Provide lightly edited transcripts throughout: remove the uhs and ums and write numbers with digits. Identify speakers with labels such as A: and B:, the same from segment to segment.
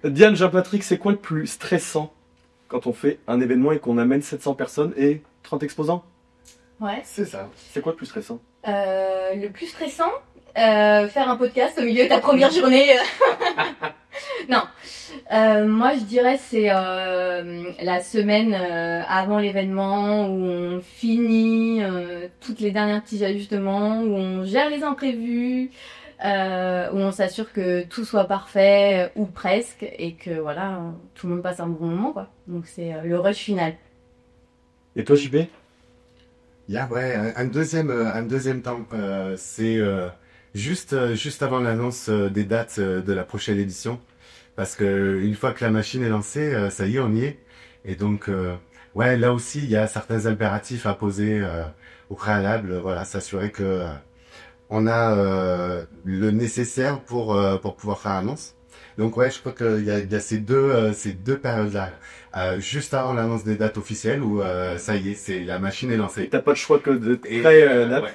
A: Diane, Jean-Patrick, c'est quoi le plus stressant quand on fait un événement et qu'on amène 700 personnes et 30 exposants?
B: Ouais.
A: C'est ça. C'est quoi le plus stressant?
B: Le plus stressant, faire un podcast au milieu de ta première journée. Non. Moi, je dirais c'est la semaine avant l'événement où on finit toutes les dernières petits ajustements, où on gère les imprévus, où on s'assure que tout soit parfait ou presque et que voilà, tout le monde passe un bon moment, quoi. Donc c'est le rush final.
A: Et toi, JP?
C: Ouais, un deuxième temps, c'est juste avant l'annonce des dates de la prochaine édition, parce que une fois que la machine est lancée, ça y est, on y est. Et donc, ouais, là aussi, il y a certains impératifs à poser au préalable, voilà, s'assurer que on a le nécessaire pour pouvoir faire l'annonce. Donc ouais, je crois qu'il y a ces deux périodes-là. Juste avant l'annonce des dates officielles où ça y est, la machine est lancée.
A: T'as pas de choix que de créer date.
C: Ouais.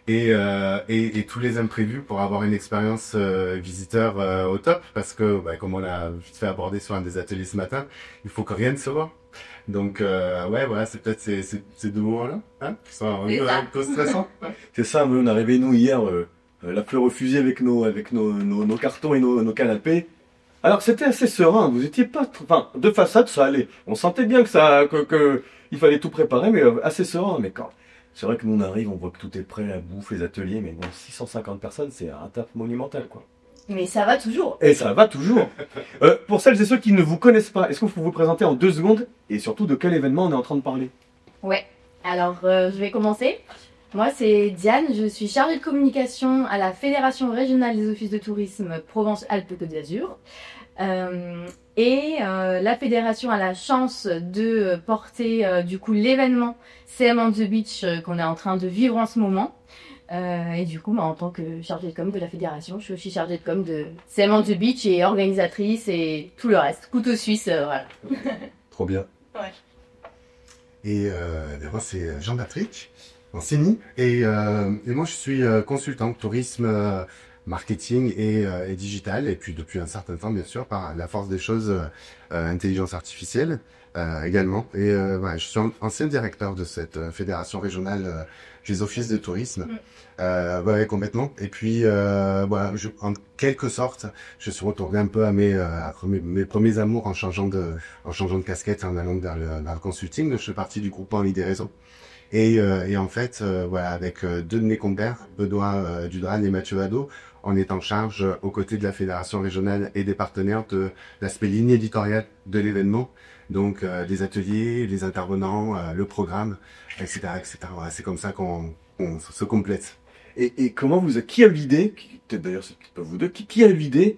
C: Et tous les imprévus pour avoir une expérience visiteur au top, parce que comme on l'a vite fait aborder sur un des ateliers ce matin, il faut que rien ne se voit. Donc ouais, voilà, c'est peut-être ces deux moments-là, hein, qui sont un peu stressants.
A: C'est ça, on est arrivé nous hier, la fleur au fusil avec nos cartons et nos canapés. Alors c'était assez serein, vous étiez pas, enfin de façade ça allait. On sentait bien que il fallait tout préparer, mais assez serein. Mais quand c'est vrai que nous on arrive, on voit que tout est prêt, la bouffe, les ateliers, mais bon, 650 personnes, c'est un taf monumental, quoi.
B: Mais ça va toujours.
A: Et ça va toujours. Pour celles et ceux qui ne vous connaissent pas, est-ce que vous pouvez vous présenter en 2 secondes et surtout de quel événement on est en train de parler?
B: Ouais. Alors je vais commencer. Moi, c'est Diane, je suis chargée de communication à la Fédération régionale des offices de tourisme Provence-Alpes-Côte d'Azur. La fédération a la chance de porter du coup l'événement CM on the Beach qu'on est en train de vivre en ce moment. Et du coup, en tant que chargée de com de la fédération, je suis aussi chargée de com de CM on the Beach et organisatrice et tout le reste. Couteau suisse, voilà.
A: Trop bien.
B: Ouais.
C: Et moi, c'est Jean-Patrick Ancini, et moi, je suis consultant tourisme, marketing et digital, et puis depuis un certain temps, bien sûr, par la force des choses, intelligence artificielle également. Et voilà, je suis ancien directeur de cette fédération régionale des offices de tourisme. Ouais, complètement. Et puis, voilà, en quelque sorte, je suis retourné un peu à mes premiers amours en changeant de casquette, en allant vers le consulting. Je fais partie du groupe En Ligne des Réseaux. Et en fait, voilà, avec deux de mes compères, Benoît Dudran et Mathieu Hadot, on est en charge aux côtés de la fédération régionale et des partenaires de l'aspect ligne éditoriale de l'événement. Donc, les ateliers, les intervenants, le programme, etc., etc. Voilà, c'est comme ça qu'on se complète.
A: Et comment qui a eu l'idée, peut-être d'ailleurs c'est pas vous deux, qui a eu l'idée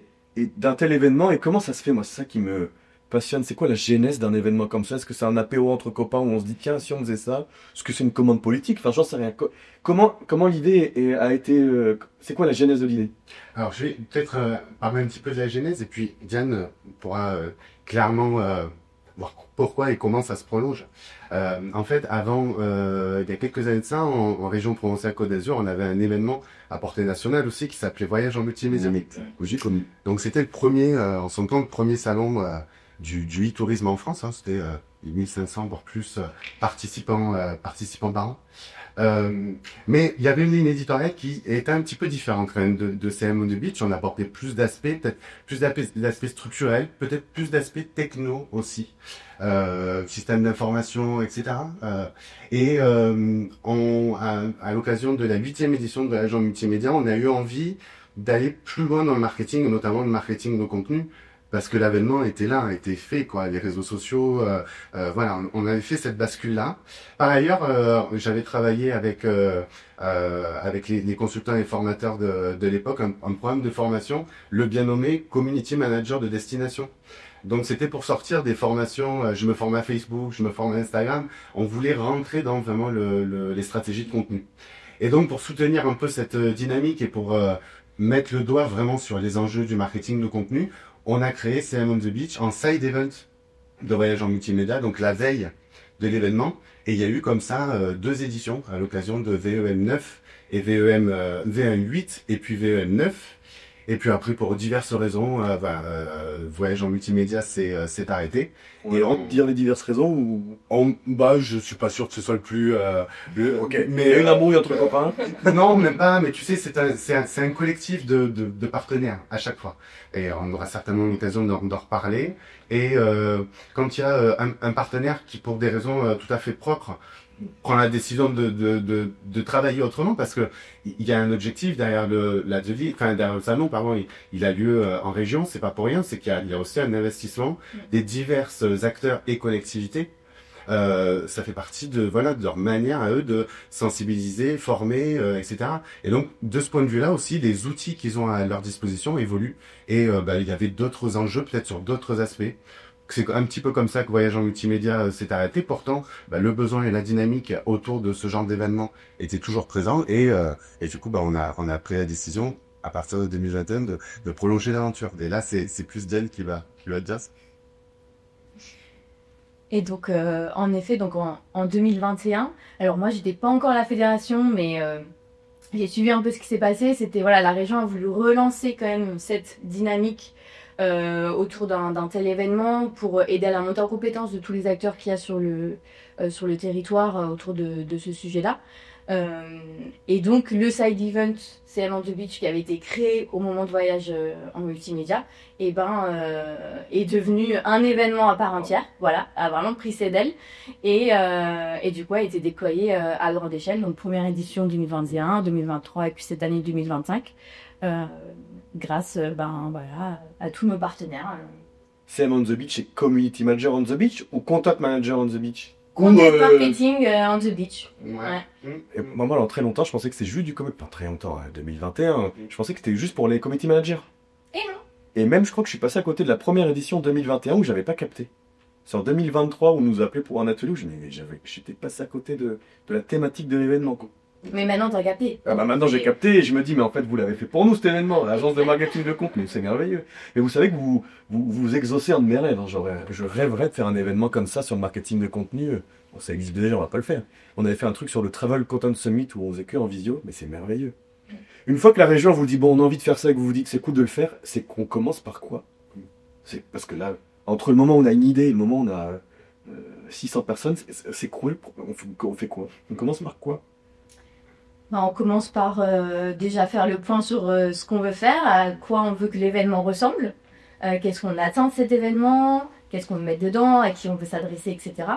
A: d'un tel événement et comment ça se fait? Moi, c'est ça qui me passionne. C'est quoi la genèse d'un événement comme ça? Est-ce que c'est un apéro entre copains où on se dit tiens si on faisait ça? Est-ce que c'est une commande politique? Enfin, j'en sais rien. Comment l'idée a été? C'est quoi la genèse de l'idée?
C: Alors, je vais peut-être parler un petit peu de la genèse et puis Diane pourra clairement voir pourquoi et comment ça se prolonge. En fait, avant, il y a quelques années de ça, en région Provence-Alpes-Côte d'Azur, on avait un événement à portée nationale aussi qui s'appelait Voyage en multimédia. Donc c'était le premier, en son temps, le premier salon du e-tourisme en France. Hein. C'était 1500 voire plus participants par an. Mais il y avait une ligne éditoriale qui était un petit peu différente quand même de CM on the Beach. On apportait plus d'aspects, peut-être plus d'aspects structurels, peut-être plus d'aspects techno aussi, système d'information, etc. À l'occasion de la 8e édition de Voyage en multimédia, on a eu envie d'aller plus loin dans le marketing, notamment le marketing de contenu. Parce que l'avènement était là, était fait, quoi. Les réseaux sociaux, voilà, on avait fait cette bascule-là. Par ailleurs, j'avais travaillé avec les consultants et formateurs de l'époque, un programme de formation, le bien nommé Community Manager de Destination. Donc c'était pour sortir des formations, je me forme à Facebook, je me forme à Instagram. On voulait rentrer dans vraiment les stratégies de contenu. Et donc pour soutenir un peu cette dynamique et pour mettre le doigt vraiment sur les enjeux du marketing de contenu, on a créé CM on the Beach en side event de Voyage en multimédia, donc la veille de l'événement. Et il y a eu comme ça 2 éditions à l'occasion de VEM 9 et VEM 8 et puis VEM 9. Et puis après, pour diverses raisons, voyage en multimédia s'est arrêté.
A: Et on peut dire les diverses raisons ou...
C: Je suis pas sûr que ce soit le plus...
A: Ok, mais il y a une embrouille entre copains.
C: Non, même pas, mais tu sais, c'est un collectif de partenaires à chaque fois. Et on aura certainement l'occasion d'en reparler. Et quand il y a un partenaire qui, pour des raisons tout à fait propres, prend la décision de travailler autrement, parce que il y a un objectif derrière derrière le salon, pardon, il a lieu en région, c'est pas pour rien, c'est qu'il y a aussi un investissement des divers acteurs et collectivités. Ça fait partie de leur manière à eux de sensibiliser, former, etc. Et donc de ce point de vue-là aussi, les outils qu'ils ont à leur disposition évoluent. Et il y avait d'autres enjeux, peut-être sur d'autres aspects. C'est un petit peu comme ça que Voyage en multimédia s'est arrêté. Pourtant, le besoin et la dynamique autour de ce genre d'événement étaient toujours présents. Et du coup, on a pris la décision à partir de 2021 de prolonger l'aventure. Et là, c'est plus Diane qui va dire ça.
B: Et donc, en effet, donc en 2021, alors moi, j'étais pas encore à la fédération, mais j'ai suivi un peu ce qui s'est passé. C'était, la région a voulu relancer quand même cette dynamique autour d'un tel événement pour aider à la montée en compétence de tous les acteurs qu'il y a sur le territoire autour de ce sujet-là. Et donc le side event CM on the Beach qui avait été créé au moment de Voyage en multimédia est devenu un événement à part entière, a vraiment pris ses ailes et du coup a été déployé à grande échelle, donc première édition 2021, 2023 et puis cette année 2025 grâce à tous nos partenaires.
A: CM on the Beach et Community Manager on the Beach ou Content Manager on the Beach?
B: Content Marketing on the Beach.
C: Ouais.
A: Et moi, pendant très longtemps, je pensais que c'était juste du community... Pas très longtemps, 2021, je pensais que c'était juste pour les community managers.
B: Et non.
A: Et même, je crois que je suis passé à côté de la première édition 2021 où j'avais pas capté. C'est en 2023 où on nous appelait pour un atelier où j'étais passé à côté de la thématique de l'événement, quoi.
B: Mais maintenant, t'as capté.
A: Maintenant, j'ai capté et je me dis, mais en fait, vous l'avez fait pour nous, cet événement, l'agence de marketing de contenu, c'est merveilleux. Mais vous savez que vous exaucez un de mes rêves. Hein. Je rêverais de faire un événement comme ça sur le marketing de contenu. Bon, ça existe déjà, on va pas le faire. On avait fait un truc sur le Travel Content Summit où on faisait que en visio, mais c'est merveilleux. Une fois que la région vous dit, bon, on a envie de faire ça et que vous vous dites que c'est cool de le faire, c'est qu'on commence par quoi? C'est parce que là, entre le moment où on a une idée et le moment où on a 600 personnes, c'est cool. On fait quoi? On commence par quoi?
B: On commence par déjà faire le point sur ce qu'on veut faire, à quoi on veut que l'événement ressemble, qu'est-ce qu'on attend de cet événement, qu'est-ce qu'on veut mettre dedans, à qui on veut s'adresser, etc.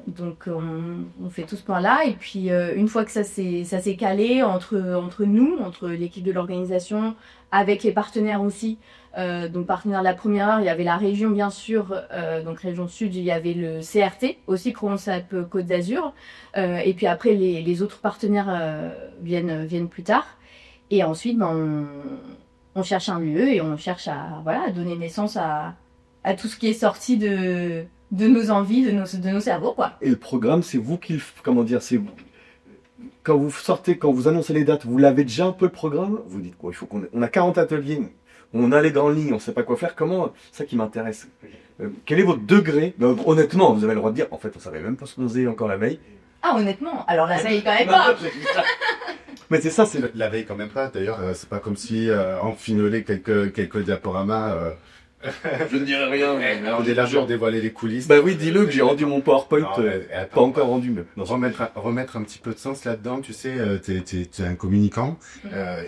B: Donc on fait tout ce point-là et puis une fois que ça s'est calé entre nous, entre l'équipe de l'organisation, avec les partenaires aussi. Donc partenaire de la première heure, il y avait la région bien sûr, donc région sud, il y avait le CRT aussi, Crans-Alpes Côte d'Azur, et puis après les autres partenaires viennent plus tard. Et ensuite on cherche un lieu et on cherche à donner naissance à tout ce qui est sorti de nos envies, de nos cerveaux, quoi.
A: Et le programme, c'est vous qui c'est vous. Quand vous annoncez les dates, vous l'avez déjà un peu le programme. Vous dites quoi? Il faut on a 40 ateliers, on a les grandes lignes, on sait pas quoi faire. Comment? C'est ça qui m'intéresse. Quel est votre degré? Honnêtement, vous avez le droit de dire. En fait, on savait même pas ce qu'on faisait encore la veille.
B: Ah, honnêtement. Alors la veille quand même pas.
C: Mais c'est ça, c'est la veille quand même pas. D'ailleurs, c'est pas comme si on finolait quelques diaporamas.
A: Je ne dirai rien.
C: On est là pour dévoiler les coulisses.
A: Bah oui, dis-le que j'ai rendu mon PowerPoint, pas encore rendu, mais
C: remettre un petit peu de sens là-dedans. Tu sais, t'es un communicant,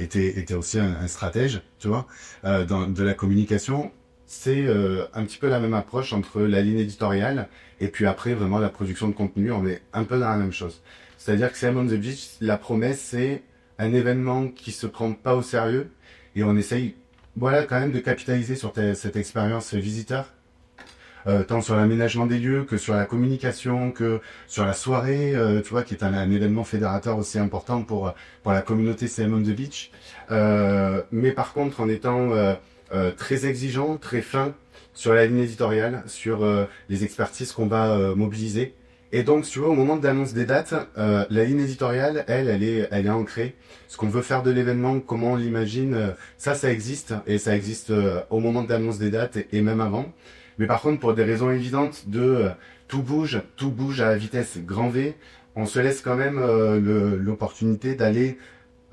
C: et t'es aussi un stratège, tu vois, de la communication. C'est un petit peu la même approche entre la ligne éditoriale et puis après vraiment la production de contenu. On est un peu dans la même chose. C'est-à-dire que CM on the Beach, la promesse, c'est un événement qui se prend pas au sérieux et on essaye quand même de capitaliser sur cette expérience visiteur, tant sur l'aménagement des lieux que sur la communication, que sur la soirée, tu vois, qui est un événement fédérateur aussi important pour la communauté CM on the Beach. Mais par contre, en étant très exigeant, très fin sur la ligne éditoriale, sur les expertises qu'on va mobiliser. Et donc, si tu vois, au moment de l'annonce des dates, la ligne éditoriale, elle est ancrée. Ce qu'on veut faire de l'événement, comment on l'imagine, ça existe. Et ça existe au moment de l'annonce des dates et même avant. Mais par contre, pour des raisons évidentes tout bouge à la vitesse grand V, on se laisse quand même l'opportunité d'aller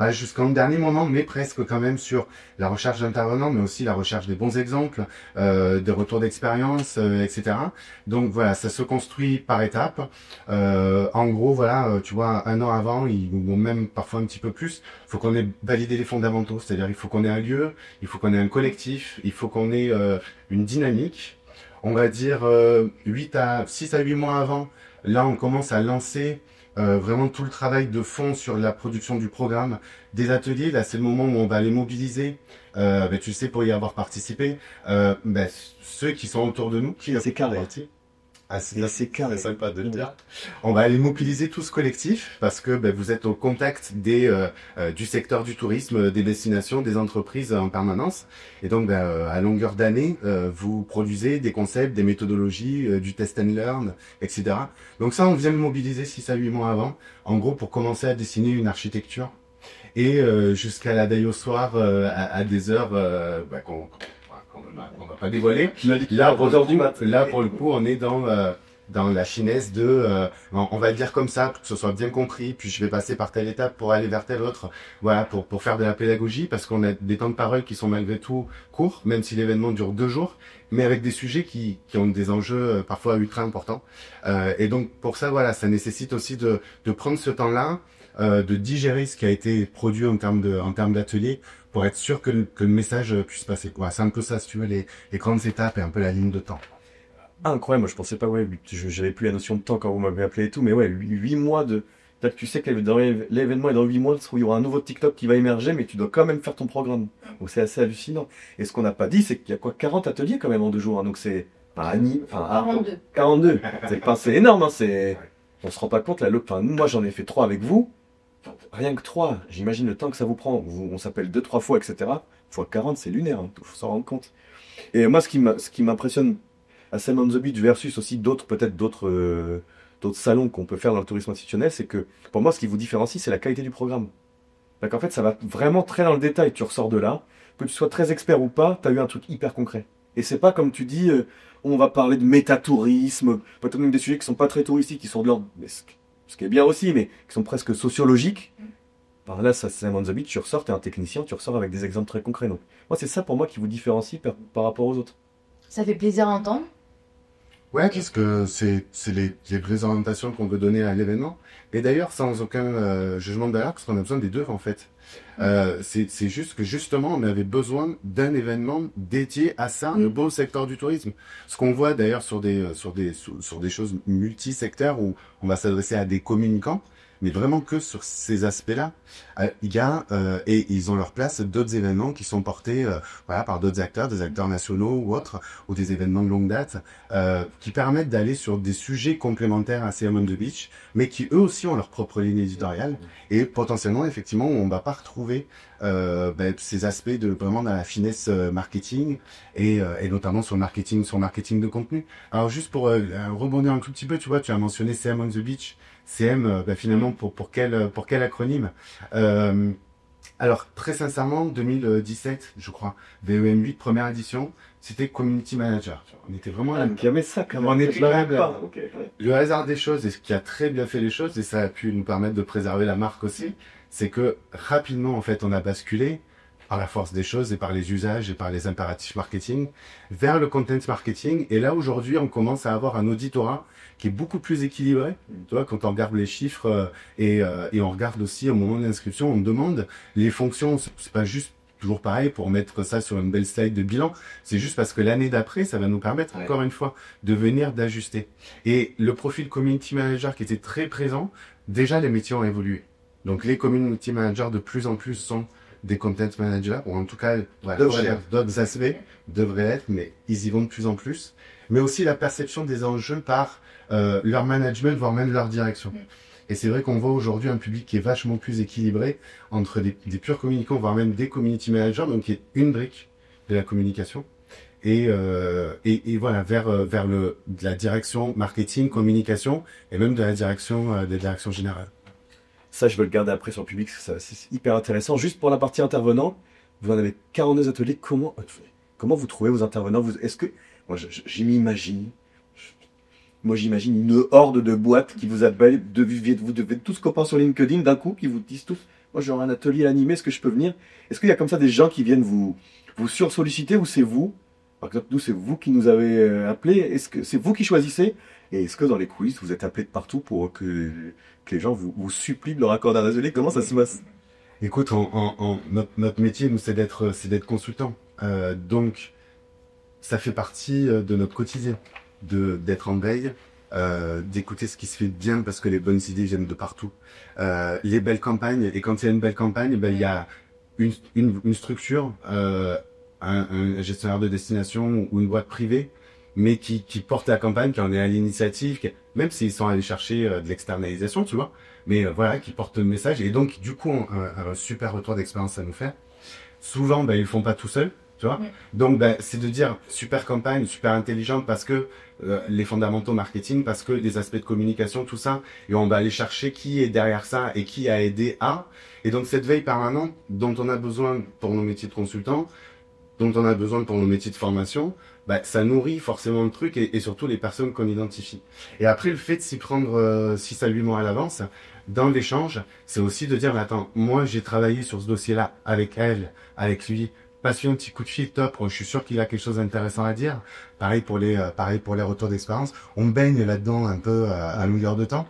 C: pas jusqu'en dernier moment, mais presque quand même sur la recherche d'intervenants, mais aussi la recherche des bons exemples, des retours d'expérience, etc. Donc voilà, ça se construit par étapes. En gros, voilà, tu vois, 1 an avant, ou même parfois un petit peu plus, il faut qu'on ait validé les fondamentaux, c'est-à-dire il faut qu'on ait un lieu, il faut qu'on ait un collectif, il faut qu'on ait une dynamique. On va dire 6 à 8 mois avant, là on commence à lancer vraiment tout le travail de fond sur la production du programme, des ateliers. Là c'est le moment où on va les mobiliser. Tu sais, pour y avoir participé, ceux qui sont autour de nous, qui
A: C'est carré.
C: c'est carré, c'est sympa de le dire. On va aller mobiliser tout ce collectif parce que vous êtes au contact du secteur du tourisme, des destinations, des entreprises en permanence. Et donc, à longueur d'année, vous produisez des concepts, des méthodologies, du test and learn, etc. Donc ça, on vient le mobiliser 6 à 8 mois avant, en gros, pour commencer à dessiner une architecture. Et jusqu'à la veille au soir, à des heures qu'on va pas dévoiler. Là, pour le coup, on est dans la finesse on va le dire comme ça, pour que ce soit bien compris, puis je vais passer par telle étape pour aller vers telle autre, voilà, pour faire de la pédagogie, parce qu'on a des temps de parole qui sont malgré tout courts, même si l'événement dure 2 jours, mais avec des sujets qui ont des enjeux parfois ultra importants. Et donc, pour ça, voilà, ça nécessite aussi de prendre ce temps-là, de digérer ce qui a été produit en termes d'atelier, pour être sûr que le message puisse passer. Voilà, c'est un peu ça, si tu veux, les grandes étapes et un peu la ligne de temps.
A: Ah, incroyable, moi je pensais pas, j'avais plus la notion de temps quand vous m'avez appelé et tout, mais ouais, 8 mois de... Tu sais que l'événement est dans 8 mois, où il y aura un nouveau TikTok qui va émerger, mais tu dois quand même faire ton programme. Donc c'est assez hallucinant. Et ce qu'on n'a pas dit, c'est qu'il y a 40 ateliers quand même en 2 jours, hein, donc c'est...
B: 42.
A: 42. C'est énorme, hein, on se rend pas compte, moi j'en ai fait 3 avec vous. Rien que 3, j'imagine le temps que ça vous prend. On s'appelle 2-3 fois, etc. Fois 40, c'est lunaire, hein, faut s'en rendre compte. Et moi, ce qui m'impressionne à Sam on the Beach versus aussi d'autres salons qu'on peut faire dans le tourisme institutionnel, c'est que pour moi, ce qui vous différencie, c'est la qualité du programme. Donc en fait, ça va vraiment très dans le détail. Tu ressors de là, que tu sois très expert ou pas, tu as eu un truc hyper concret. Et c'est pas comme tu dis, on va parler de métatourisme, peut-être même des sujets qui sont pas très touristiques, qui sont de l'ordre... Ce qui est bien aussi, mais qui sont presque sociologiques. Par là, ça, c'est on the Beach, tu ressors, t'es un technicien, tu ressors avec des exemples très concrets. Donc, moi, c'est ça pour moi qui vous différencie par rapport aux autres.
B: Ça fait plaisir à entendre.
C: Ouais, parce que c'est les vraies orientations qu'on veut donner à l'événement. Et d'ailleurs, sans aucun jugement de valeur, parce qu'on a besoin des deux, en fait. C'est juste que, justement, on avait besoin d'un événement dédié à ça, le beau secteur du tourisme. Ce qu'on voit d'ailleurs sur des choses multisecteurs où on va s'adresser à des communicants, mais vraiment que sur ces aspects-là. Il y a, et ils ont leur place, d'autres événements qui sont portés par d'autres acteurs, des acteurs nationaux ou autres, ou des événements de longue date, qui permettent d'aller sur des sujets complémentaires à Sam on the Beach, mais qui eux aussi ont leur propre ligne éditoriale, et potentiellement, effectivement, on va pas retrouver ces aspects de vraiment dans la finesse marketing, et notamment sur le marketing de contenu. Alors juste pour rebondir un tout petit peu, tu vois, tu as mentionné Sam on the Beach. CM, finalement, pour quel acronyme Alors, très sincèrement, 2017, je crois, VEM 8, première édition, c'était Community Manager. On était vraiment...
A: il y avait ça quand même.
C: On était là. Le hasard des choses, et ce qui a très bien fait les choses, et ça a pu nous permettre de préserver la marque aussi, c'est que rapidement, en fait, on a basculé, par la force des choses et par les usages et par les impératifs marketing, vers le content marketing. Et là, aujourd'hui, on commence à avoir un auditorat qui est beaucoup plus équilibré. Tu vois, quand on regarde les chiffres et on regarde aussi au moment de l'inscription, on demande les fonctions. C'est pas juste toujours pareil pour mettre ça sur une belle slide de bilan. C'est juste parce que l'année d'après, ça va nous permettre encore une fois de venir d'ajuster. Et le profil community manager qui était très présent, déjà les métiers ont évolué. Donc les community managers de plus en plus sont des content managers, ou en tout cas, d'autres aspects devraient être, mais ils y vont de plus en plus. Mais aussi la perception des enjeux par leur management, voire même leur direction. Et c'est vrai qu'on voit aujourd'hui un public qui est vachement plus équilibré entre des purs communicants, voire même des community managers, donc qui est une brique de la communication. Et voilà, vers de la direction marketing, communication, et même de la direction générale.
A: Ça, je veux le garder après sur le public, parce que c'est hyper intéressant. Juste pour la partie intervenant, vous en avez 42 ateliers. Comment vous trouvez vos intervenants? Est-ce que... Moi, j'imagine une horde de boîtes qui vous appellent, vous devez tous copains sur LinkedIn d'un coup, qui vous disent tous, moi j'aurai un atelier animé, est-ce que je peux venir? Est-ce qu'il y a comme ça des gens qui viennent vous sursolliciter ou c'est vous? Par exemple, nous, c'est vous qui nous avez appelés. Est-ce que c'est vous qui choisissez? Et est-ce que dans les coulisses, vous êtes appelés de partout pour que les gens vous supplient de leur accorder un atelier? Comment ça se passe?
C: Écoute, notre métier, nous, c'est d'être consultant. Donc, ça fait partie de notre quotidien, d'être en veille, d'écouter ce qui se fait de bien parce que les bonnes idées viennent de partout. Les belles campagnes, et quand il y a une belle campagne, ben, il y a une structure, un gestionnaire de destination ou une boîte privée, mais qui porte la campagne, qui en est à l'initiative, même s'ils sont allés chercher de l'externalisation, tu vois, mais voilà, qui porte le message, et donc du coup, un super retour d'expérience à nous faire. Souvent, ben, ils le font pas tout seuls, tu vois. Donc, ben, c'est de dire super campagne, super intelligente, parce que les fondamentaux marketing, parce que des aspects de communication, tout ça, et on va aller chercher qui est derrière ça et qui a aidé à. Et donc, cette veille permanente dont on a besoin pour nos métiers de consultants, dont on a besoin pour nos métiers de formation, bah, ça nourrit forcément le truc et surtout les personnes qu'on identifie. Et après, le fait de s'y prendre 6 à 8 mois à l'avance, dans l'échange, c'est aussi de dire, mais attends, moi j'ai travaillé sur ce dossier-là avec elle, avec lui, passe-lui un petit coup de fil, top, je suis sûr qu'il a quelque chose d'intéressant à dire. Pareil pour les retours d'expérience. On baigne là-dedans un peu à longueur de temps.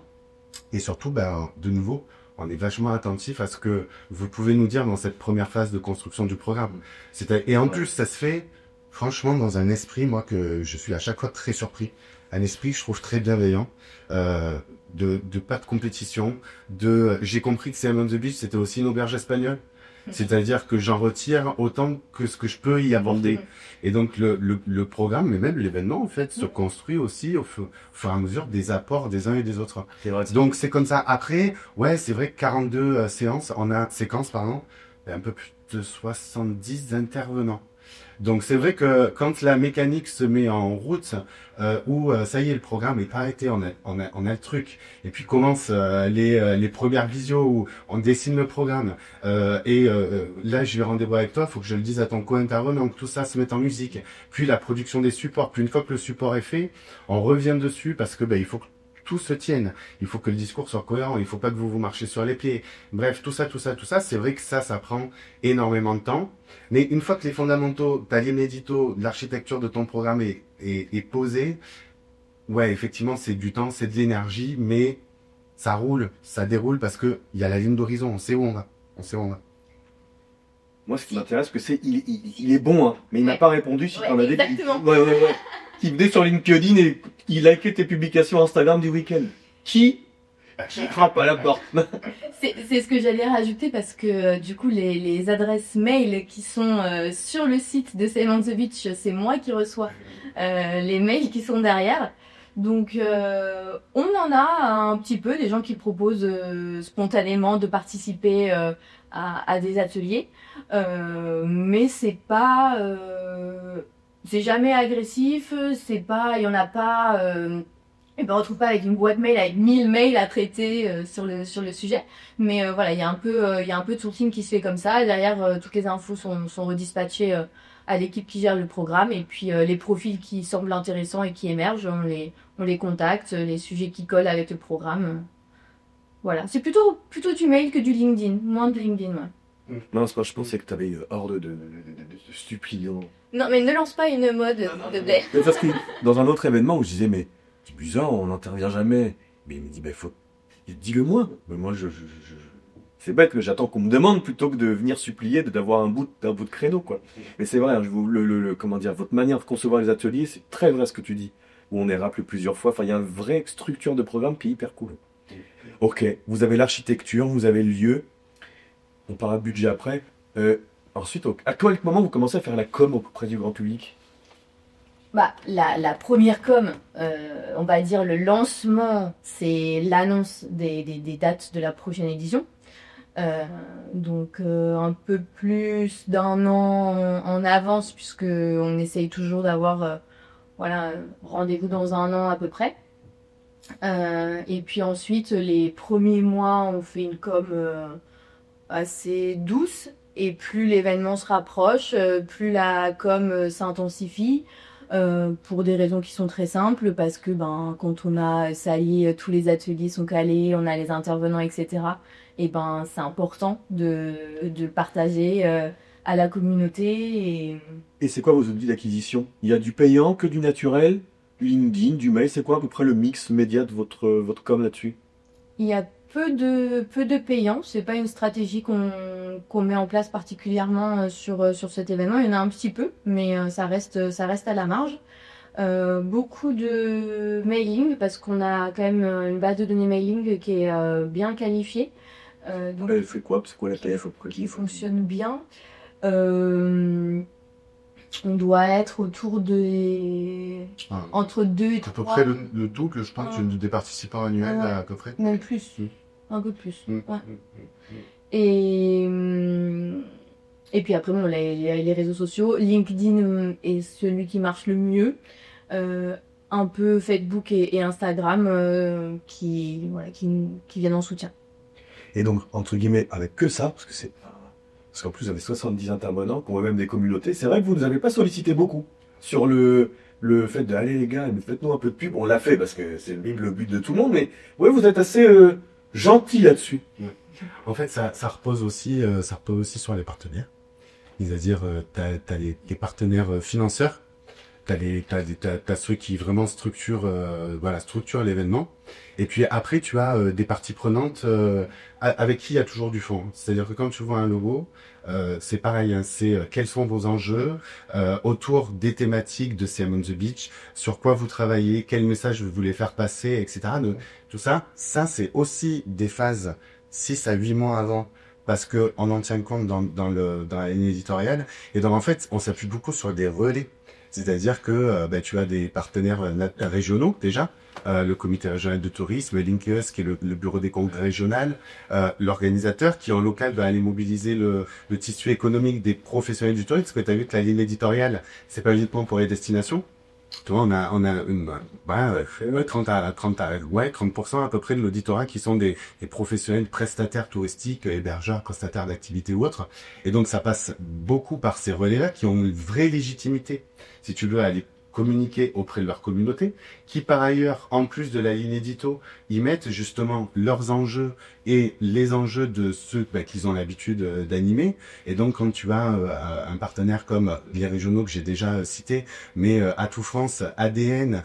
C: Et surtout, ben, de nouveau, on est vachement attentif à ce que vous pouvez nous dire dans cette première phase de construction du programme. Et en plus, ça se fait, franchement, dans un esprit, moi, que je suis à chaque fois très surpris. Un esprit, je trouve, très bienveillant, de pas de compétition, j'ai compris que CM on the Beach, c'était aussi une auberge espagnole. C'est-à-dire que j'en retire autant que ce que je peux y aborder. Et donc, le programme, mais même l'événement, en fait, se construit aussi au fur et à mesure des apports des uns et des autres.
A: C'est vrai.
C: Donc, c'est comme ça. Après, ouais, c'est vrai que 42 séquences, pardon, un peu plus de 70 intervenants. Donc c'est vrai que quand la mécanique se met en route, où ça y est, le programme est arrêté, on a le truc, et puis commencent les premières visios où on dessine le programme, là je vais rendez-vous avec toi, faut que je le dise à ton co-intervenant, que tout ça se mette en musique, puis la production des supports, puis une fois que le support est fait, on revient dessus parce que il faut que tout se tienne, il faut que le discours soit cohérent, il faut pas que vous marchiez sur les pieds. Bref, tout ça, c'est vrai que ça prend énormément de temps. Mais une fois que les fondamentaux, t'as l'édito, l'architecture de ton programme est posée, ouais, effectivement, c'est du temps, c'est de l'énergie, mais ça roule, ça déroule parce que il y a la ligne d'horizon, on sait où on va.
A: Moi, ce qui m'intéresse, c'est il est bon, hein, mais il m'a pas répondu si t'en avais.
B: Exactement.
A: Ouais. Il venait sur LinkedIn et il likait tes publications Instagram du week-end. Qui frappe à la porte?
B: C'est ce que j'allais rajouter parce que du coup les adresses mail qui sont sur le site de CM on the Beach, c'est moi qui reçois les mails qui sont derrière. Donc on en a un petit peu des gens qui proposent spontanément de participer à des ateliers, mais c'est pas c'est jamais agressif, il y en a pas. Et ben on retrouve pas avec une boîte mail avec 1000 mails à traiter sur le sujet, mais voilà, il y a un peu de sourcing qui se fait comme ça. Derrière, toutes les infos sont redispatchées à l'équipe qui gère le programme, et puis les profils qui semblent intéressants et qui émergent, on les contacte, les sujets qui collent avec le programme. Voilà, c'est plutôt du mail que du LinkedIn, moins de LinkedIn, ouais.
A: Non, c'est pas, je pensais que t'avais horde de suppliants.
B: Non, mais ne lance pas une mode, s'il te plaît.
A: Mais parce que dans un autre événement où je disais, mais c'est bizarre, on n'intervient jamais. Mais il me dit, dis-le moi. Mais moi, c'est bête que j'attends qu'on me demande plutôt que de venir supplier, d'avoir un bout de créneau, quoi. Mais c'est vrai, hein, comment dire, votre manière de concevoir les ateliers, c'est très vrai ce que tu dis. Où on est rappelé plusieurs fois. Enfin, il y a une vraie structure de programme qui est hyper cool. Ok, vous avez l'architecture, vous avez le lieu. On parlera de budget après. Ensuite, à quel moment vous commencez à faire la com auprès du grand public?
B: Bah, la première com, on va dire le lancement, c'est l'annonce des dates de la prochaine édition. Donc un peu plus d'un an en avance, puisque on essaye toujours d'avoir rendez-vous dans un an à peu près. Et puis ensuite, les premiers mois, on fait une com assez douce, et plus l'événement se rapproche, plus la com s'intensifie. pour des raisons qui sont très simples, parce que ben quand on a sali, tous les ateliers sont calés, on a les intervenants, etc. Et ben c'est important de le partager à la communauté.
A: Et c'est quoi vos outils d'acquisition? Il y a du payant, que du naturel, du LinkedIn, du mail, c'est quoi à peu près le mix média de votre com là-dessus?
B: Il y a peu de payants, c'est pas une stratégie qu'on met en place particulièrement sur cet événement. Il y en a un petit peu, mais ça reste à la marge. Beaucoup de mailing, parce qu'on a quand même une base de données mailing qui est bien qualifiée.
A: Donc, elle fait quoi? C'est quoi la taille
B: qui fonctionne bien. On doit être autour entre 2 et 3.
C: À peu près le double, je pense, des participants annuels, à peu près.
B: Même plus. Un peu plus.
C: Mm.
B: Ouais. Et puis après, bon, les réseaux sociaux. LinkedIn est celui qui marche le mieux. Un peu Facebook et Instagram qui viennent en soutien.
A: Et donc, entre guillemets, avec que ça, parce qu'en plus, vous avez 70 intervenants, qu'on voit même des communautés, c'est vrai que vous ne nous avez pas sollicité beaucoup sur le fait de, allez les gars, faites-nous un peu de pub. On l'a fait parce que c'est le but de tout le monde, mais ouais, vous êtes assez gentil là-dessus.
C: Ouais. En fait, ça repose aussi sur les partenaires. C'est-à-dire, t'as les partenaires financeurs, t'as ceux qui vraiment structurent l'événement. Et puis après, tu as des parties prenantes avec qui il y a toujours du fond. C'est-à-dire que quand tu vois un logo, c'est pareil, hein, c'est quels sont vos enjeux autour des thématiques de CM on the Beach, sur quoi vous travaillez, quel message vous voulez faire passer, etc. Tout ça c'est aussi des phases 6 à 8 mois avant, parce que on en tient compte dans la ligne éditoriale. Et donc en fait, on s'appuie beaucoup sur des relais. C'est-à-dire que tu as des partenaires régionaux déjà, le comité régional de tourisme, Linkes, qui est le bureau des congrès régional, l'organisateur qui en local va aller mobiliser le tissu économique des professionnels du tourisme, parce que tu as vu que la ligne éditoriale, c'est pas uniquement pour les destinations. Tu vois, on a 30% à peu près de l'auditorat qui sont des professionnels prestataires touristiques, hébergeurs, prestataires d'activités ou autres. Et donc, ça passe beaucoup par ces relais-là qui ont une vraie légitimité, si tu veux, à aller communiquer auprès de leur communauté, qui par ailleurs, en plus de la ligne édito, y mettent justement leurs enjeux et les enjeux de ceux qu'ils ont l'habitude d'animer. Et donc quand tu as un partenaire comme les régionaux que j'ai déjà cités, mais Atout France, ADN,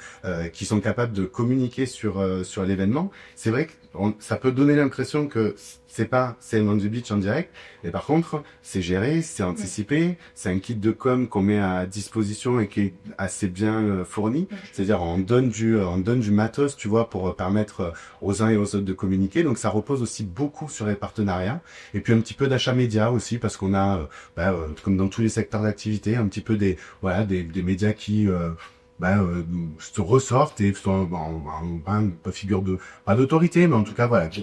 C: qui sont capables de communiquer sur l'événement, c'est vrai que ça peut donner l'impression que c'est pas CM on the Beach en direct, mais par contre, c'est géré, c'est anticipé, c'est un kit de com qu'on met à disposition et qui est assez bien fourni. C'est-à-dire, on donne du matos, tu vois, pour permettre aux uns et aux autres de communiquer. Donc, ça repose aussi beaucoup sur les partenariats. Et puis, un petit peu d'achat média aussi, parce qu'on a, comme dans tous les secteurs d'activité, un petit peu des médias qui, se ressortent et sont pas figure de, pas d'autorité, mais en tout cas, voilà, qui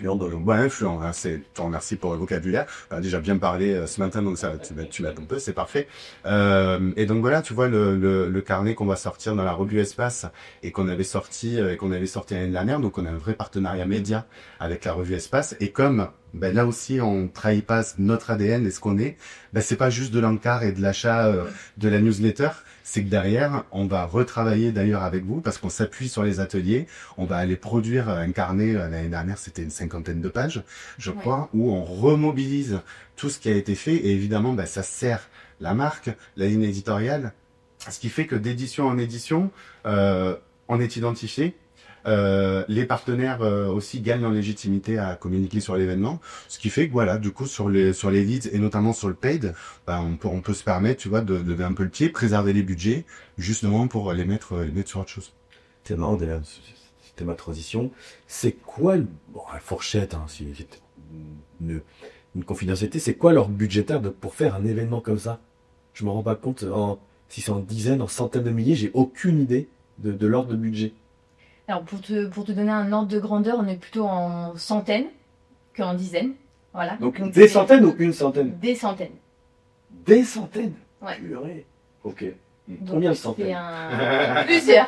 C: viennent de, influent, hein, je te remercie pour le vocabulaire. Déjà bien parlé ce matin, donc ça, tu l'as un peu, c'est parfait. Et donc voilà, tu vois, le carnet qu'on va sortir dans la revue Espace et qu'on avait sorti l'année dernière, donc on a un vrai partenariat média avec la revue Espace. Et comme, là aussi, on trahit pas notre ADN et ce qu'on est, c'est pas juste de l'encart et de l'achat de la newsletter, c'est que derrière, on va retravailler d'ailleurs avec vous, parce qu'on s'appuie sur les ateliers, on va aller produire un carnet, l'année dernière c'était une 50aine de pages, je crois, où on remobilise tout ce qui a été fait, et évidemment, ça sert la marque, la ligne éditoriale, ce qui fait que d'édition en édition, on est identifié. Les partenaires aussi gagnent en légitimité à communiquer sur l'événement, ce qui fait que voilà, du coup sur les leads et notamment sur le paid, on peut se permettre, tu vois, de lever un peu le pied, préserver les budgets, justement pour les mettre sur autre chose.
A: C'est marrant, c'était ma transition. C'est quoi la fourchette, hein, si une confidentialité, c'est quoi leur budgétaire pour faire un événement comme ça? Je me rends pas compte si c'est en dizaines, en centaines de milliers, j'ai aucune idée de l'ordre de budget.
B: Alors pour te donner un ordre de grandeur, on est plutôt en centaines qu'en dizaines. Voilà.
A: Donc des centaines ou une centaine?
B: Des centaines.
A: Des centaines?
B: Ouais.
A: Purée. Ok.
B: Donc,
A: combien de centaines?
B: Plusieurs.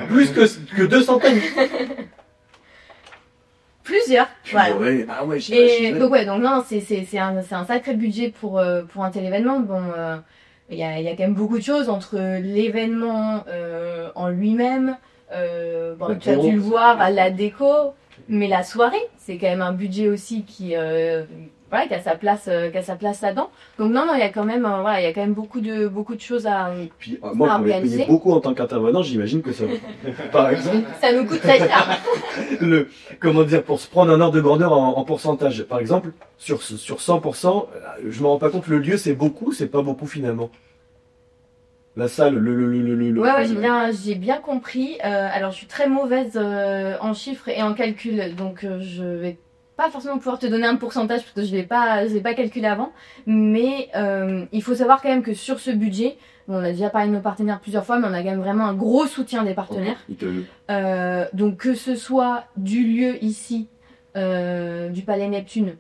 A: Plus que 2 centaines?
B: Plusieurs. Voilà.
A: Ouais. Ah ouais,
B: et donc non, c'est un sacré budget pour un tel événement. Bon, il y a quand même beaucoup de choses entre l'événement en lui-même, bon, tu as dû le voir à la déco, mais la soirée, c'est quand même un budget aussi qui voilà, qui a sa place là-dedans. Donc non, il y a quand même voilà, il y a quand même beaucoup de choses à
A: Puis moi, pour les payer beaucoup en tant qu'intervenant, j'imagine que ça, par exemple,
B: ça nous coûte très cher.
A: Comment dire, pour se prendre un ordre de grandeur en pourcentage, par exemple, sur 100%, je me rends pas compte, le lieu c'est beaucoup, c'est pas beaucoup finalement. La salle,
B: Ouais, j'ai bien compris. Alors, je suis très mauvaise en chiffres et en calcul, donc je vais pas forcément pouvoir te donner un pourcentage parce que je l'ai pas calculé avant. Mais il faut savoir quand même que sur ce budget, bon, on a déjà parlé de nos partenaires plusieurs fois, mais on a quand même vraiment un gros soutien des partenaires. Donc, que ce soit du lieu ici, du Palais Neptune,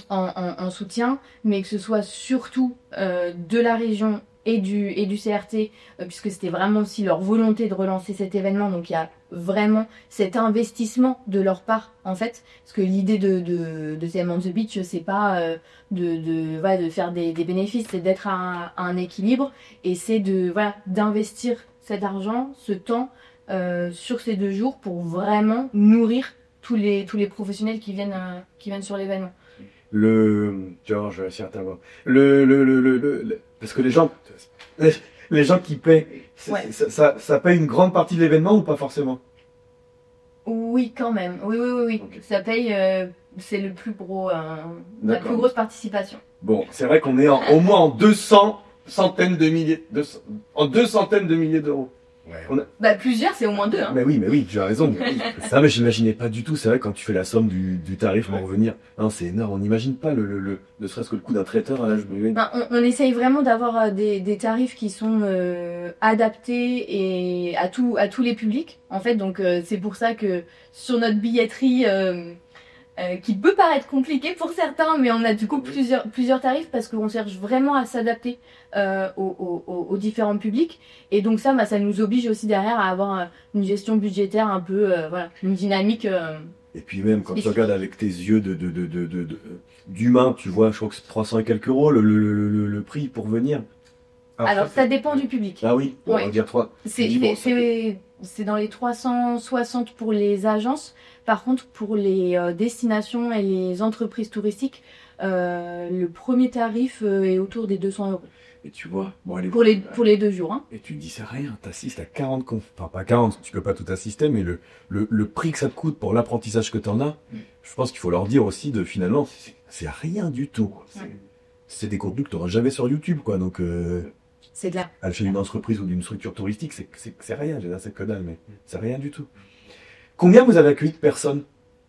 B: en soutien, mais que ce soit surtout de la région et du CRT, puisque c'était vraiment aussi leur volonté de relancer cet événement. Donc il y a vraiment cet investissement de leur part, en fait, parce que l'idée de CM on the Beach, c'est pas de faire des bénéfices, c'est d'être à un équilibre, et c'est d'investir cet argent, ce temps sur ces 2 jours pour vraiment nourrir tous les professionnels qui viennent sur l'événement.
A: Georges, certainement. Parce que les gens qui paient,
B: Ouais.
A: ça paye une grande partie de l'événement ou pas forcément?
B: Oui, quand même. Oui.
A: Okay.
B: Ça paye, c'est la plus grosse participation.
A: Bon, c'est vrai qu'on est au moins en 200 centaines de milliers, en 2 centaines de milliers d'euros.
B: Ouais. Plusieurs, c'est au moins 2. Hein.
A: Mais oui, tu as raison. Ça, mais j'imaginais pas du tout. C'est vrai, quand tu fais la somme du tarif pour revenir, non, c'est énorme. On n'imagine pas ne serait-ce que le coût d'un traiteur à l'âge de...
B: On essaye vraiment d'avoir des tarifs qui sont adaptés et à tous les publics. En fait, donc c'est pour ça que sur notre billetterie, qui peut paraître compliquée pour certains, mais on a du coup plusieurs tarifs parce qu'on cherche vraiment à s'adapter aux différents publics. Et donc ça nous oblige aussi derrière à avoir une gestion budgétaire un peu, une dynamique.
A: Et puis même quand tu regardes avec tes yeux d'humain, tu vois, je crois que c'est 300 et quelques euros le prix pour venir.
B: Alors ça dépend du public.
A: Ah oui, on va dire 3.
B: C'est dans les 360 pour les agences. Par contre, pour les destinations et les entreprises touristiques, le premier tarif est autour des 200 euros.
A: Et tu vois,
B: pour les 2 jours. Hein.
A: Et tu dis, c'est rien, t'assistes à 40 enfin pas 40, tu peux pas tout assister, mais le prix que ça te coûte pour l'apprentissage que t'en as, je pense qu'il faut leur dire aussi finalement, c'est rien du tout. C'est des contenus que t'auras jamais sur YouTube, quoi, donc...
B: C'est clair.
A: À l'échelle d'une entreprise ou d'une structure touristique, c'est rien, c'est que dalle, mais c'est rien du tout. Combien vous avez accueilli de personnes,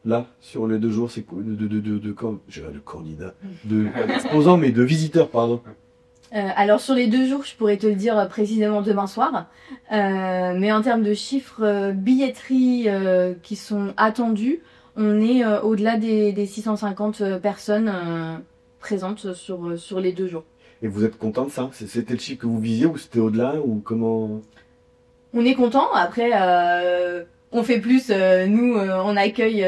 A: là, sur les 2 jours, c'est de candidats, d'exposants, mais de visiteurs, pardon.
B: Alors sur les 2 jours, je pourrais te le dire précisément demain soir, mais en termes de chiffres billetterie qui sont attendus, on est au-delà des 650 personnes présentes sur les 2 jours.
A: Et vous êtes content de ça? C'était le chiffre que vous visiez ou c'était au-delà ou comment?
B: On est content. Après, on fait plus. Nous, on accueille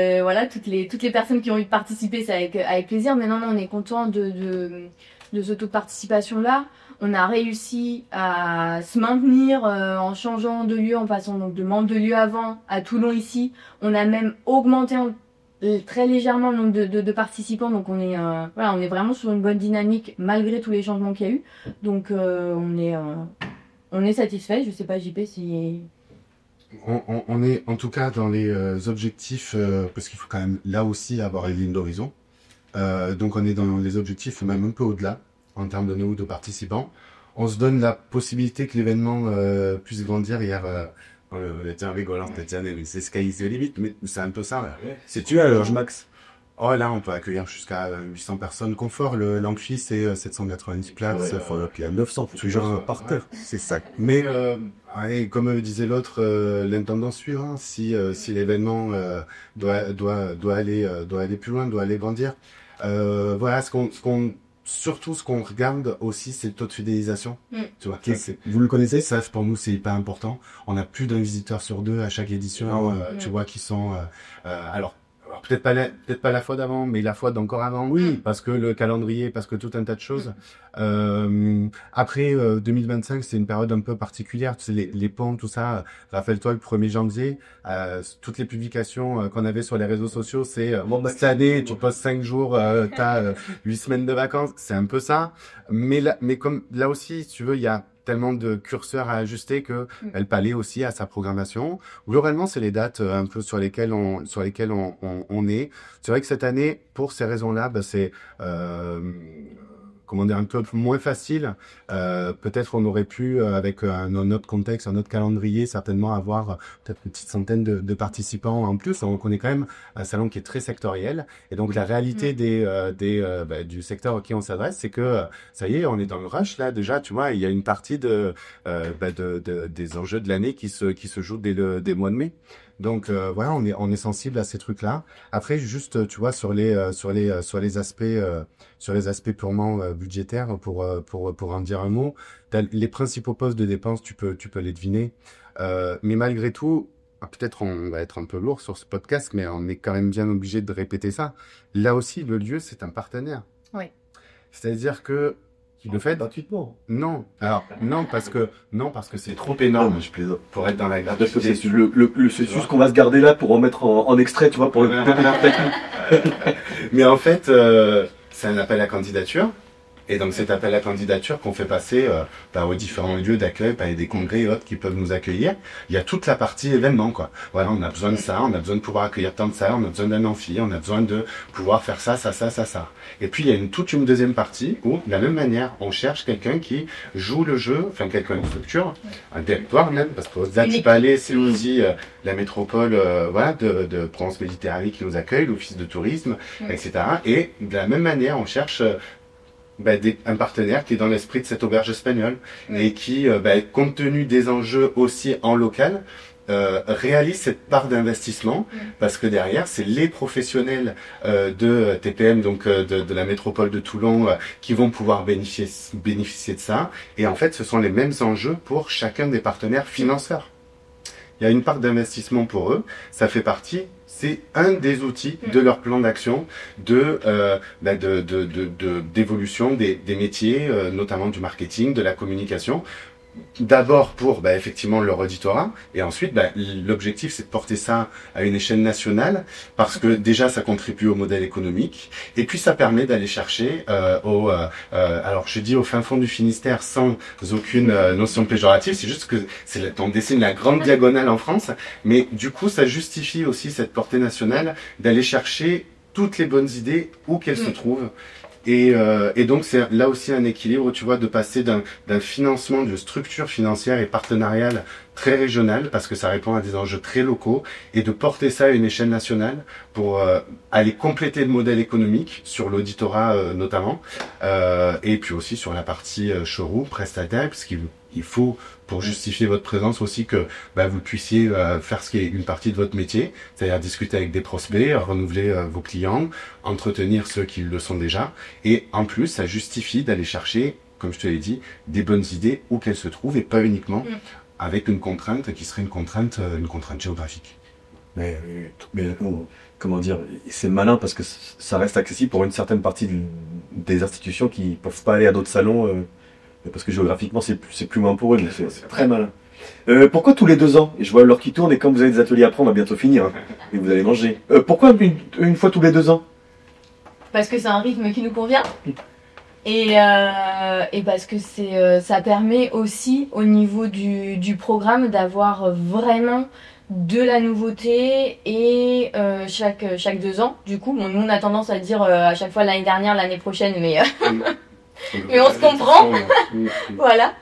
B: toutes les personnes qui ont envie de participer, c'est avec plaisir. Mais non, on est content de ce taux de participation là. On a réussi à se maintenir en changeant de lieu, en passant donc de Mantes de lieu avant à Toulon ici. On a même augmenté très légèrement le nombre de participants, donc on est vraiment sur une bonne dynamique malgré tous les changements qu'il y a eu. Donc on est satisfait. Je sais pas, JP, si...
C: On est en tout cas dans les objectifs, parce qu'il faut quand même là aussi avoir une ligne d'horizon. Donc on est dans les objectifs même un peu au-delà en termes de nombre de participants. On se donne la possibilité que l'événement puisse grandir. Hier, on était en rigolant, c'est sky is the limit, mais c'est un peu ça. Là.
A: C'est tu à l'Urge Max.
C: Oh là, on peut accueillir jusqu'à 800 personnes confort. L'amphi, c'est 790 places.
A: Il y a 900,
C: toujours par terre. C'est ça. Mais comme disait l'autre, l'intendant suivre. Hein, si l'événement doit aller plus loin, doit aller grandir. Voilà, surtout ce qu'on regarde aussi, c'est le taux de fidélisation. Tu vois, vous le connaissez, ça pour nous c'est hyper important. On a plus d'un visiteur sur 2 à chaque édition, tu vois, qui sont alors peut-être pas la fois d'avant, mais la fois d'encore avant, oui, parce que le calendrier, parce que tout un tas de choses. Après 2025, c'est une période un peu particulière, tu sais, les ponts, tout ça. Rappelle-toi, le 1er janvier, toutes les publications qu'on avait sur les réseaux sociaux, c'est cette année, tu passes 5 jours, t'as 8 semaines de vacances, c'est un peu ça. Mais comme là aussi, si tu veux, il y a tellement de curseurs à ajuster que elle pallie aussi à sa programmation. Globalement, c'est les dates un peu sur lesquelles on est. C'est vrai que cette année, pour ces raisons-là, c'est comment dire, un peu moins facile. Peut-être on aurait pu, avec un autre contexte, un autre calendrier, certainement avoir peut-être une petite centaine de participants en plus. Donc on est quand même un salon qui est très sectoriel. Et donc la réalité du secteur auquel on s'adresse, c'est que ça y est, on est dans le rush là déjà. Tu vois, il y a une partie des enjeux de l'année qui se jouent dès le mois de mai. Donc voilà, on est sensible à ces trucs-là. Après, juste, tu vois, sur les aspects purement budgétaires, pour en dire un mot, les principaux postes de dépenses, tu peux les deviner. Mais malgré tout, peut-être on va être un peu lourd sur ce podcast, mais on est quand même bien obligé de répéter ça. Là aussi, le lieu, c'est un partenaire.
B: Oui.
C: C'est-à-dire que le fait
A: gratuitement.
C: Non. Alors, non, parce que c'est trop énorme.
A: Je plaisante.
C: Pour être dans la
A: Parce que c'est juste qu'on va se garder là pour en mettre en extrait, tu vois, pour le.
C: Mais en fait, c'est un appel à candidature. Et donc cet appel à candidature qu'on fait passer aux différents lieux d'accueil, des congrès et autres qui peuvent nous accueillir, il y a toute la partie événement, quoi. Voilà, on a besoin de ça, on a besoin de pouvoir accueillir tant de salles, on a besoin d'un amphi, on a besoin de pouvoir faire ça. Et puis il y a toute une deuxième partie où, de la même manière, on cherche quelqu'un qui joue le jeu, enfin quelqu'un, une structure, un territoire même, parce que là tu peux aller, c'est aussi la métropole de Provence-Méditerranée qui nous accueille, l'office de tourisme, etc. Et de la même manière, on cherche un partenaire qui est dans l'esprit de cette auberge espagnole et qui, compte tenu des enjeux aussi en local, réalise cette part d'investissement parce que derrière, c'est les professionnels de TPM, donc de la métropole de Toulon, qui vont pouvoir bénéficier de ça. Et en fait, ce sont les mêmes enjeux pour chacun des partenaires financeurs. Il y a une part d'investissement pour eux, ça fait partie. C'est un des outils de leur plan d'action d'évolution des métiers, notamment du marketing, de la communication. D'abord pour effectivement leur auditorat et ensuite l'objectif c'est de porter ça à une échelle nationale parce que déjà ça contribue au modèle économique et puis ça permet d'aller chercher alors je dis au fin fond du Finistère sans aucune notion péjorative, c'est juste que on dessine la grande diagonale en France, mais du coup ça justifie aussi cette portée nationale d'aller chercher toutes les bonnes idées où qu'elles se trouvent. Et donc c'est là aussi un équilibre, tu vois, de passer d'un financement, de structure financière et partenariale très régionale, parce que ça répond à des enjeux très locaux, et de porter ça à une échelle nationale pour aller compléter le modèle économique sur l'auditorat notamment, et puis aussi sur la partie showroom, prestataire, parce qu'il faut, pour justifier votre présence aussi, que vous puissiez faire ce qui est une partie de votre métier, c'est-à-dire discuter avec des prospects, renouveler vos clients, entretenir ceux qui le sont déjà, et en plus, ça justifie d'aller chercher, comme je te l'ai dit, des bonnes idées où qu'elles se trouvent, et pas uniquement avec une contrainte qui serait une contrainte géographique.
A: Mais comment dire, c'est malin parce que ça reste accessible pour une certaine partie des institutions qui peuvent pas aller à d'autres salons parce que géographiquement c'est plus loin pour eux, mais c'est très malin. Pourquoi tous les 2 ans? Et je vois l'heure qui tourne et quand vous avez des ateliers après, on va bientôt finir et vous allez manger. Pourquoi une fois tous les 2 ans?
B: Parce que c'est un rythme qui nous convient. Et parce que ça permet aussi au niveau du programme d'avoir vraiment de la nouveauté et chaque 2 ans. Du coup, nous on a tendance à dire à chaque fois l'année dernière, l'année prochaine, mais mais on se comprend. Voilà.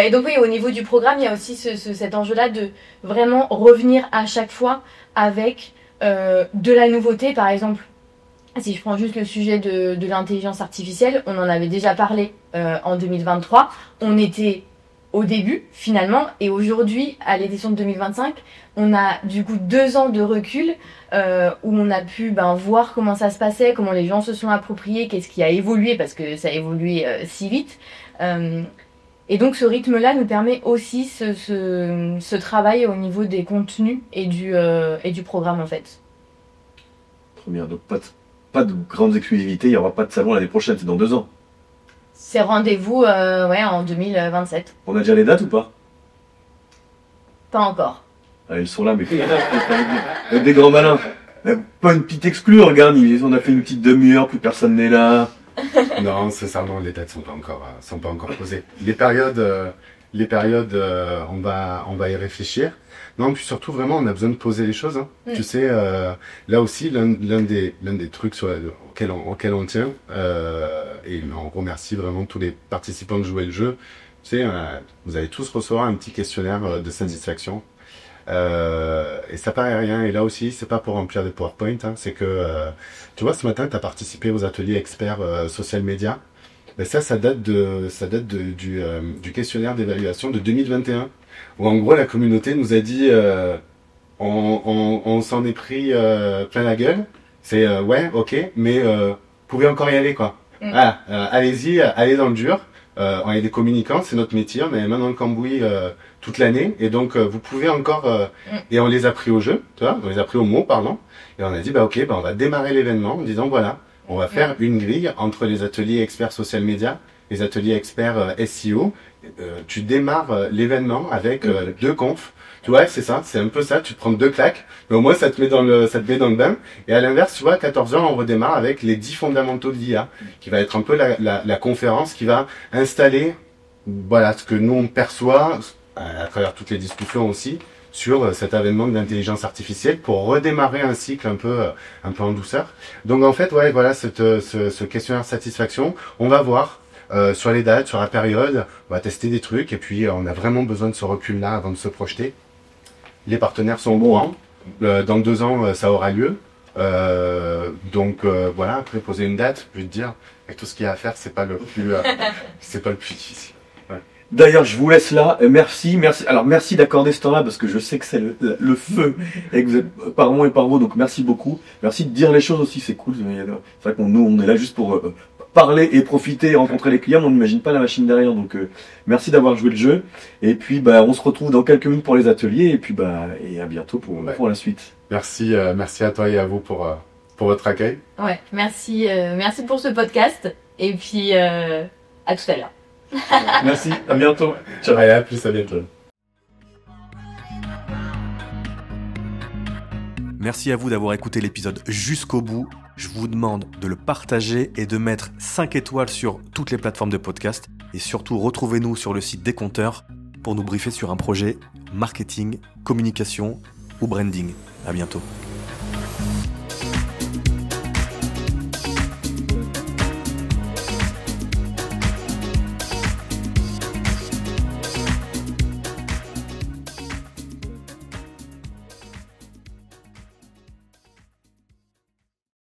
B: Et donc oui, au niveau du programme, il y a aussi cet enjeu-là de vraiment revenir à chaque fois avec de la nouveauté. Par exemple, si je prends juste le sujet de l'intelligence artificielle, on en avait déjà parlé en 2023. On était au début, finalement, et aujourd'hui, à l'édition de 2025, on a du coup 2 ans de recul où on a pu voir comment ça se passait, comment les gens se sont appropriés, qu'est-ce qui a évolué, parce que ça a évolué si vite. Et donc ce rythme-là nous permet aussi ce travail au niveau des contenus et du programme en fait.
A: Trop bien. Donc pas de grandes exclusivités, il n'y aura pas de salon l'année prochaine, c'est dans 2 ans.
B: C'est rendez-vous en 2027.
A: On a déjà les dates ou pas?
B: Pas encore.
A: Ah, ils sont là, mais avec des grands malins. Pas une petite exclue, regarde, on a fait une petite demi-heure, plus personne n'est là.
C: Non, sincèrement, les dates sont pas encore posées. Les périodes, on va y réfléchir. Non, puis surtout, vraiment, on a besoin de poser les choses. Hein. Tu sais, là aussi, l'un des trucs auxquels on tient, et on remercie vraiment tous les participants de jouer le jeu. Tu sais, vous allez tous recevoir un petit questionnaire de satisfaction. Et ça paraît rien. Et là aussi, c'est pas pour remplir des PowerPoint. Hein, c'est que, tu vois, ce matin, tu as participé aux ateliers experts social media. Ben ça date du questionnaire d'évaluation de 2021, où en gros la communauté nous a dit, on s'en est pris plein la gueule. C'est ouais, ok, mais vous pouvez encore y aller quoi. Allez-y, allez dans le dur. On est des communicants, c'est notre métier, on est main dans le cambouis toute l'année, et donc vous pouvez encore... Et on les a pris au jeu, tu vois, on les a pris au mot, pardon, et on a dit, bah ok, on va démarrer l'événement en disant, voilà, on va faire une grille entre les ateliers experts social media, les ateliers experts SEO. Tu démarres l'événement avec 2 confs. Tu vois, c'est ça, c'est un peu ça, tu te prends 2 claques, mais au moins ça te met dans le bain. Et à l'inverse, tu vois, à 14h, on redémarre avec les 10 fondamentaux de l'IA, qui va être un peu la conférence qui va installer, voilà, ce que nous on perçoit, à travers toutes les discussions aussi, sur cet avènement de l'intelligence artificielle pour redémarrer un cycle un peu en douceur. Donc en fait, ouais, voilà, ce questionnaire de satisfaction, on va voir sur les dates, sur la période, on va tester des trucs et puis on a vraiment besoin de ce recul-là avant de se projeter. Les partenaires sont bons, hein. Dans 2 ans, ça aura lieu. Donc voilà, après poser une date, je vais te dire, avec tout ce qu'il y a à faire, c'est pas le plus difficile. Ouais.
A: D'ailleurs, je vous laisse là. Merci. Alors, merci d'accorder ce temps-là parce que je sais que c'est le feu et que vous êtes par moi et par vous. Donc, merci beaucoup. Merci de dire les choses aussi. C'est cool. C'est vrai qu'on on est là juste pour parler et profiter et rencontrer les clients. On n'imagine pas la machine derrière. Donc, merci d'avoir joué le jeu. Et puis, on se retrouve dans quelques minutes pour les ateliers. Et puis, et à bientôt pour la suite.
C: Merci à toi et à vous pour votre accueil.
B: Ouais, merci pour ce podcast. Et puis, à tout à l'heure.
A: Merci, à bientôt.
C: Ciao. Allez, à plus, à bientôt.
D: Merci à vous d'avoir écouté l'épisode jusqu'au bout. Je vous demande de le partager et de mettre 5 étoiles sur toutes les plateformes de podcast. Et surtout, retrouvez-nous sur le site des compteurs pour nous briefer sur un projet marketing, communication ou branding. À bientôt.